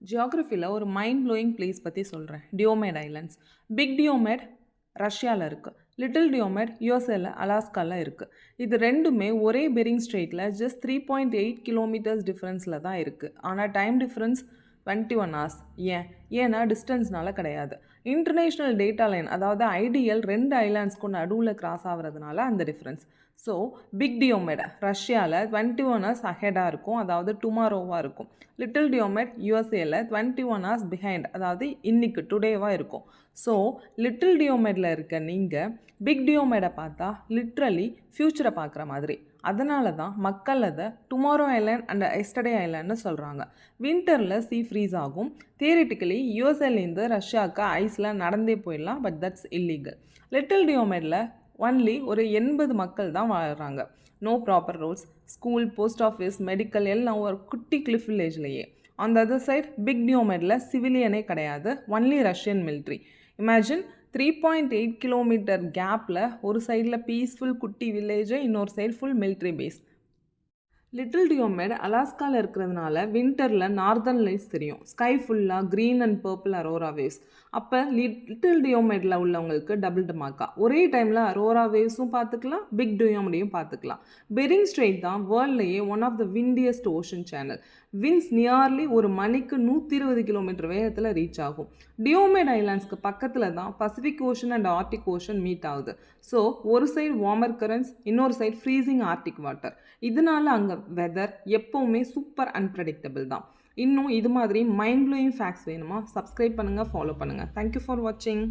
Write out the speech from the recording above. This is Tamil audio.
ஜியாகிரஃபியில் ஒரு மைண்ட் ப்ளோயிங் பிளேஸ் பற்றி சொல்கிறேன். டியோமேட் ஐலண்ட்ஸ். பிக் டியோமேட் ரஷ்யாவில் இருக்குது. லிட்டில் டியோமேட் யூஎஸ்ஏல அலாஸ்காவில் இருக்குது. இது ரெண்டுமே ஒரே பெரிங் ஸ்ட்ரெயிட்டில் ஜஸ்ட் 3.8 கிலோமீட்டர்ஸ் டிஃப்ரென்ஸில் தான் இருக்குது. ஆனால் டைம் டிஃப்ரென்ஸ் 21 hours. ஏன்னா டிஸ்டன்ஸ்னால கிடையாது. இன்டர்நேஷ்னல் டேட்டா லைன், அதாவது ஐடிஎல் 2 ஐலாண்ட்ஸ்க்கும் நடுவில் கிராஸ் ஆகிறதுனால அந்த டிஃப்ரென்ஸ். ஸோ பிக் டியோமேட் ரஷ்யாவில் 21 hours அஹெடாக இருக்கும், அதாவது டுமாரோவாக இருக்கும். லிட்டில் டியோமேட் யூஎஸ்ஏல 21 hours பிஹைண்ட், அதாவது இன்னைக்கு டுடேவாக இருக்கும். ஸோ லிட்டில் டியோமேட்டில் இருக்க நீங்கள் பிக் டியோமேடை பார்த்தா லிட்ரலி ஃப்யூச்சரை பார்க்குற மாதிரி. அதனால தான் மக்கள் அதை டுமாரோ ஐலாண்ட் அண்ட் எஸ்டர்டே ஐலாண்ட்னு சொல்கிறாங்க. வின்டரில் சீ ஃப்ரீஸ் ஆகும். தியரிட்டிக்கலி யூஎஸ்ஏலேருந்து ரஷ்யாவுக்கு ஐஸில் நடந்தே போயிடலாம், பட் தட்ஸ் இல்லீகல். லிட்டில் டியோமேட்டில் ஒன்லி ஒரு 80 மக்கள் தான் வாழ்கிறாங்க. No proper roads, school, post office, medical எல்லாம் ஒரு குட்டி கிளிஃப் வில்லேஜ்லேயே. On the other side big டியோமேட்டில் சிவிலியனே கிடையாது, only Russian military. Imagine 3.8 kilometre கேப்பில் ஒரு சைடில் பீஸ்ஃபுல் குட்டி வில்லேஜு, இன்னொரு side full military base. Little Diomede அலாஸ்காவில் இருக்கிறதுனால வின்டரில் நார்தர்ன் லைட்ஸ் தெரியும். ஸ்கை ஃபுல்லாக green and purple aurora waves. அப்போ லிட்டில் டியோமேட்டில் உள்ளவங்களுக்கு டபுள் டமாக்கா. ஒரே டைமில் அரோரா வேவ்ஸும் பார்த்துக்கலாம், பிக் டியோமேடையும் பார்த்துக்கலாம். பெரிங் ஸ்ட்ரெயிட் தான் வேர்ல்ட்லேயே one of the windiest ocean channel. Winds nearly ஒரு மணிக்கு 120 கிலோமீட்டர் வேகத்தில் ரீச் ஆகும். டியோமேட் ஐலாண்ட்ஸ்க்கு பக்கத்தில் தான் Pacific ocean and Arctic ocean meet ஆகுது. ஸோ ஒரு சைடு வார்மர் கரண்ட்ஸ், இன்னொரு சைடு ஃப்ரீசிங் ஆர்டிக் வாட்டர். இதனால அங்கே வெதர் எப்போவுமே சூப்பர் அன்பிரடிக்டபிள் தான். இன்னும் இது மாதிரி மைண்ட் ப்ளோயிங் ஃபேக்ட்ஸ் வேணுமா? சப்ஸ்கிரைப் பண்ணுங்கள், ஃபாலோ பண்ணுங்கள். தேங்க்யூ ஃபார் வாட்சிங்.